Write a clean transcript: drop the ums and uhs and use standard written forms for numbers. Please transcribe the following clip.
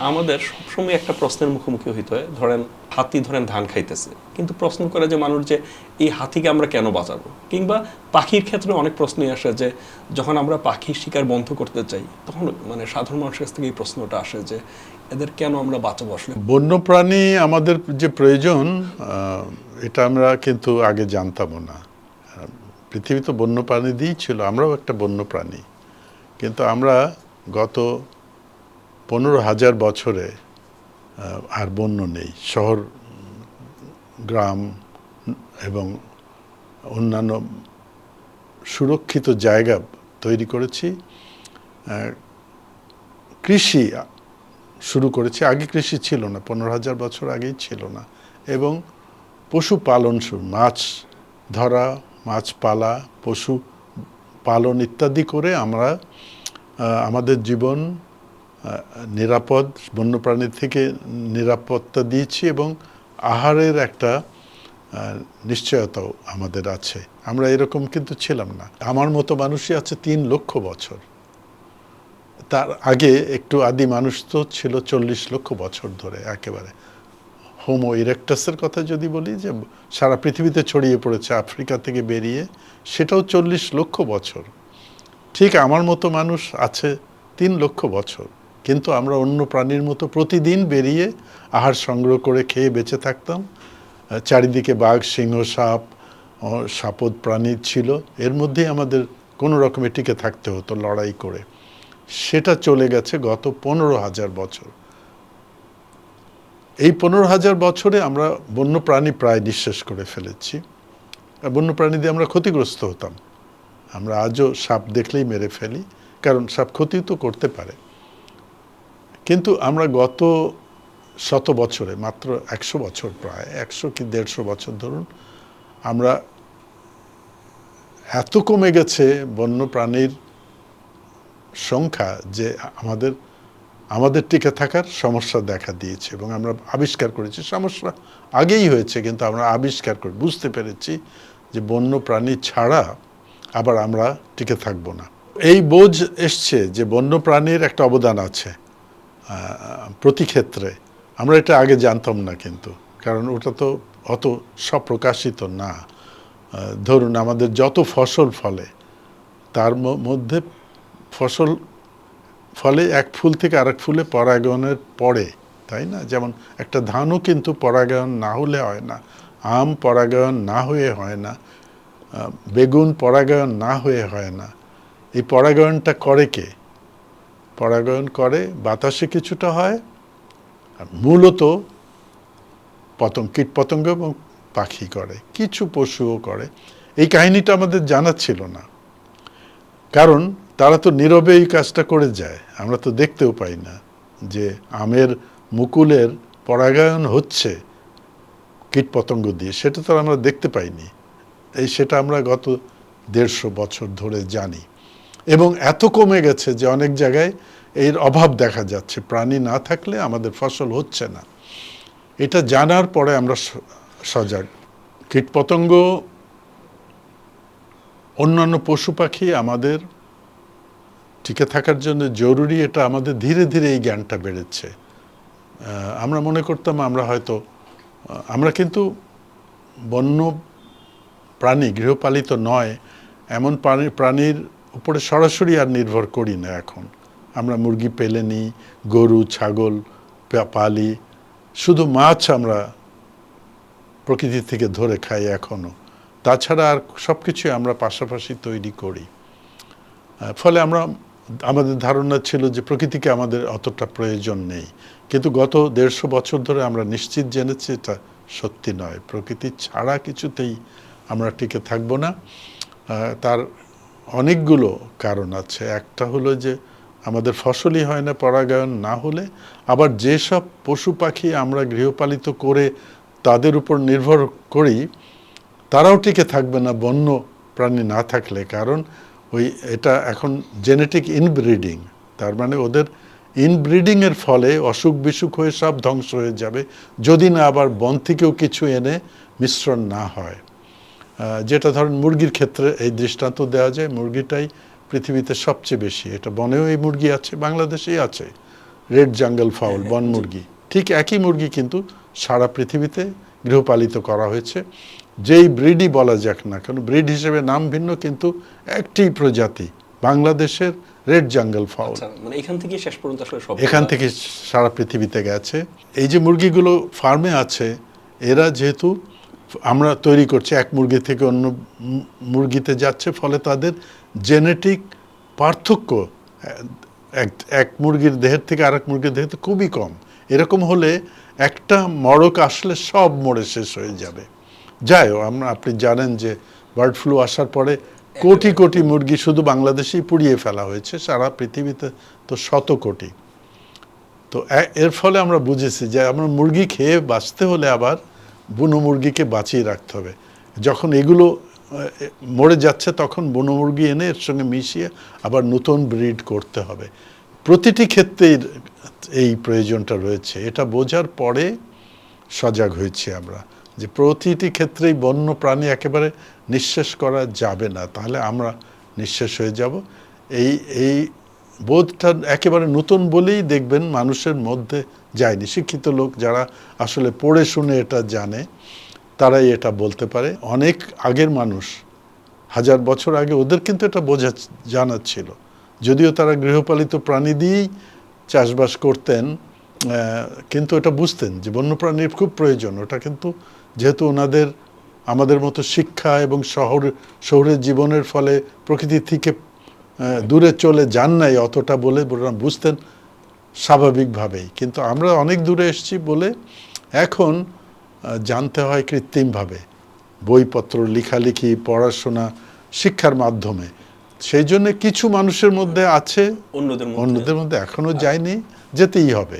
আমাদের সবসময় একটা প্রশ্নের মুখোমুখি হইতে হয়, ধরেন হাতি ধরেন ধান খাইতেছে, কিন্তু প্রশ্ন করে যে মানুষ যে এই হাতিকে আমরা কেন বাঁচাবো, কিংবা পাখির ক্ষেত্রে অনেক প্রশ্নই আসে যে যখন আমরা পাখির শিকার বন্ধ করতে চাই তখন মানে সাধারণ মানুষের কাছ থেকে এই প্রশ্নটা আসে যে এদের কেন আমরা বাঁচাবো আসলে। বন্যপ্রাণী আমাদের যে প্রয়োজন এটা আমরা কিন্তু আগে জানতামও না। পৃথিবী তো বন্যপ্রাণী দিয়েই ছিল, আমরাও একটা বন্যপ্রাণী। কিন্তু আমরা গত 15,000 বছরে আর বন্য নেই। শহর, গ্রাম এবং অন্যান্য সুরক্ষিত জায়গা তৈরি করেছি, কৃষি শুরু করেছি। আগে কৃষি ছিল না, 15,000 বছর আগেই ছিল না। এবং পশুপালন শুরু, মাছ ধরা, মাছ পালা, পশু পালন ইত্যাদি করে আমরা আমাদের জীবন নিরাপদ, বন্যপ্রাণীর থেকে নিরাপত্তা দিয়েছি এবং আহারের একটা নিশ্চয়তাও আমাদের আছে। আমরা এরকম কিন্তু ছিলাম না। আমার মতো মানুষই আছে 3 লক্ষ বছর। তার আগে একটু আদি মানুষ তো ছিল 40 লক্ষ বছর ধরে। একেবারে হোমো ইরেক্টাসের কথা যদি বলি, যে সারা পৃথিবীতে ছড়িয়ে পড়েছে আফ্রিকা থেকে বেরিয়ে, সেটাও 40 লক্ষ বছর। ঠিক আমার মতো মানুষ আছে 3 লক্ষ বছর। কিন্তু আমরা অন্য প্রাণীর মতো প্রতিদিন বেরিয়ে আহার সংগ্রহ করে খেয়ে বেঁচে থাকতাম। চারিদিকে বাঘ, সিংহ, সাপ, সাপদ প্রাণী ছিল। এর মধ্যেই আমাদের কোনো রকমে টিকে থাকতে হতো লড়াই করে। সেটা চলে গেছে গত 15,000 বছর। এই 15,000 বছরে আমরা বন্যপ্রাণী প্রায় নিঃশেষ করে ফেলেছি। বন্যপ্রাণী দিয়ে আমরা ক্ষতিগ্রস্ত হতাম। আমরা আজও সাপ দেখলেই মেরে ফেলি, কারণ সাপ ক্ষতি তো করতে পারে। কিন্তু আমরা গত 100 বছরে, মাত্র 100 বছর, প্রায় 100 কি 150 বছর ধরুন, আমরা এত কমে গেছে বন্যপ্রাণীর সংখ্যা যে আমাদের টিকে থাকার সমস্যা দেখা দিয়েছে। এবং আমরা আবিষ্কার করেছি, সমস্যা আগেই হয়েছে, কিন্তু আমরা আবিষ্কার করে বুঝতে পেরেছি যে বন্য প্রাণী ছাড়া আবার আমরা টিকে থাকব না। এই বোঝ এসছে যে বন্য প্রাণীর একটা অবদান আছে প্রতি ক্ষেত্রে। আমরা এটা আগে জানতাম না কিন্তু, কারণ ওটা তো অত স্বপ্রকাশিত না। ধরুন আমাদের যত ফসল ফলে তার মধ্যে ফসল ফলে এক ফুল থেকে আরেক ফুলে পরাগায়নের পরে, তাই না? যেমন একটা ধানও কিন্তু পরাগায়ন না হলে হয় না, আম পরাগায়ন না হয়ে হয় না, বেগুন পরাগায়ন না হয়ে হয় না। এই পরাগায়নটা করে কে? পরাগায়ন করে বাতাসে কিছুটা হয়, আর মূলত কীটপতঙ্গ এবং পাখি করে, কিছু পশুও করে। এই কাহিনীটা আমাদের জানা ছিল না, কারণ তারা তো নীরবে এই কাজটা করে যায়। আমরা তো দেখতেও পাই না যে আমের মুকুলের পরাগায়ন হচ্ছে কীটপতঙ্গ দিয়ে, সেটা তো আমরা দেখতে পাইনি। সেটা আমরা গত 150 বছর ধরে জানি। এবং এত কমে গেছে যে অনেক জায়গায় এর অভাব দেখা যাচ্ছে। প্রাণী না থাকলে আমাদের ফসল হচ্ছে না। এটা জানার পরে আমরা সজাগ। কীটপতঙ্গ, অন্যান্য পশু পাখি আমাদের টিকে থাকার জন্য জরুরি, এটা আমাদের ধীরে ধীরে এই জ্ঞানটা বেড়েছে। আমরা মনে করতাম আমরা কিন্তু বন্য প্রাণী, গৃহপালিত নয় এমন প্রাণীর উপরে সরাসরি আর নির্ভর করি না এখন। আমরা মুরগি পেলে নিই, গরু ছাগল পালি, শুধু মাছ আমরা প্রকৃতি থেকে ধরে খাই এখনো। তাছাড়া আর সব কিছুই আমরা পাশাপাশি তৈরি করি। ফলে আমাদের ধারণা ছিল যে প্রকৃতিকে আমাদের অতটা প্রয়োজন নেই। কিন্তু গত 150 বছর ধরে আমরা নিশ্চিত জেনেছি এটা সত্যি নয়। প্রকৃতি ছাড়া কিছুতেই আমরা টিকে থাকবো না। তার অনেকগুলো কারণ আছে। একটা হলো যে আমাদের ফসলই হয় না পরাগায়ন না হলে। আবার যেসব পশু পাখি আমরা গৃহপালিত করে তাদের উপর নির্ভর করি, তারাও টিকে থাকবে না বন্য প্রাণী না থাকলে। কারণ এটা এখন জেনেটিক ইনব্রিডিং, তার মানে ওদের ইনব্রিডিংয়ের ফলে অসুখ বিসুখ হয়ে সব ধ্বংস হয়ে যাবে, যদি না আবার বন থেকেও কিছু এনে মিশ্রণ না হয়। যেটা ধরেন মুরগির ক্ষেত্রে এই দৃষ্টান্ত দেওয়া যায়। মুরগিটাই পৃথিবীতে সবচেয়ে বেশি, এটা বনেও এই মুরগি আছে, বাংলাদেশেই আছে, রেড জাঙ্গল ফাউল, বন মুরগি, ঠিক একই মুরগি কিন্তু সারা পৃথিবীতে গৃহপালিত করা হয়েছে। যেই ব্রিডই বলা যাক না কেন, ব্রিড হিসেবে নাম ভিন্ন কিন্তু একটি প্রজাতি, বাংলাদেশের রেড জাঙ্গল ফাউল। আচ্ছা, মানে এখান থেকে শেষ পর্যন্ত আসলে সব এখান থেকে সারা পৃথিবীতে গেছে। এই যে মুরগিগুলো ফার্মে আছে, এরা যেহেতু আমরা তৈরি করছি, এক মুরগি থেকে অন্য মুরগিতে যাচ্ছে, ফলে তাদের জেনেটিক পার্থক্য এক মুরগির দেহের থেকে আরেক মুরগির দেহের থেকে খুবই কম। এরকম হলে একটা মড়ক আসলে সব মরে শেষ হয়ে যাবে। যাইও আপনি জানেন যে বার্ড ফ্লু আসার পরে কোটি কোটি মুরগি শুধু বাংলাদেশেই পুড়িয়ে ফেলা হয়েছে, সারা পৃথিবীতে তো শত কোটি। তো এর ফলে আমরা বুঝেছি যে আমরা মুরগি খেয়ে বাঁচতে হলে আবার বুনো মুরগিকে বাঁচিয়ে রাখতে হবে। যখন এগুলো মরে যাচ্ছে তখন বুনো মুরগি এনে এর সঙ্গে মিশিয়ে আবার নতুন ব্রিড করতে হবে। প্রতিটি ক্ষেত্রেই এই প্রয়োজনটা রয়েছে। এটা বোঝার পরে সজাগ হয়েছি আমরা যে প্রতিটি ক্ষেত্রেই বন্য প্রাণী একেবারে নিঃশেষ করা যাবে না, তাহলে আমরা নিঃশেষ হয়ে যাব। এই বোধটা একেবারে নতুন বলেই দেখবেন মানুষের মধ্যে যায়নি। শিক্ষিত লোক যারা আসলে পড়ে শুনে এটা জানে, তারাই এটা বলতে পারে। অনেক আগের মানুষ, 1000 বছর আগে, ওদের কিন্তু এটা জানা ছিল, যদিও তারা গৃহপালিত প্রাণী দিয়েই চাষবাস করতেন, কিন্তু এটা বুঝতেন যে বন্যপ্রাণীর খুব প্রয়োজন। ওটা কিন্তু যেহেতু ওনাদের আমাদের মতো শিক্ষা এবং শহরের জীবনের ফলে প্রকৃতি থেকে দূরে চলে যান নাই অতটা বলে বুঝতেন স্বাভাবিকভাবেই। কিন্তু আমরা অনেক দূরে এসেছি বলে এখন জানতে হয় কৃত্রিমভাবে, বইপত্র, লেখালেখি, পড়াশোনা, শিক্ষার মাধ্যমে। সেই জন্য কিছু মানুষের মধ্যে আছে, অন্যদের মধ্যে এখনো যায়নি, যেতেই হবে।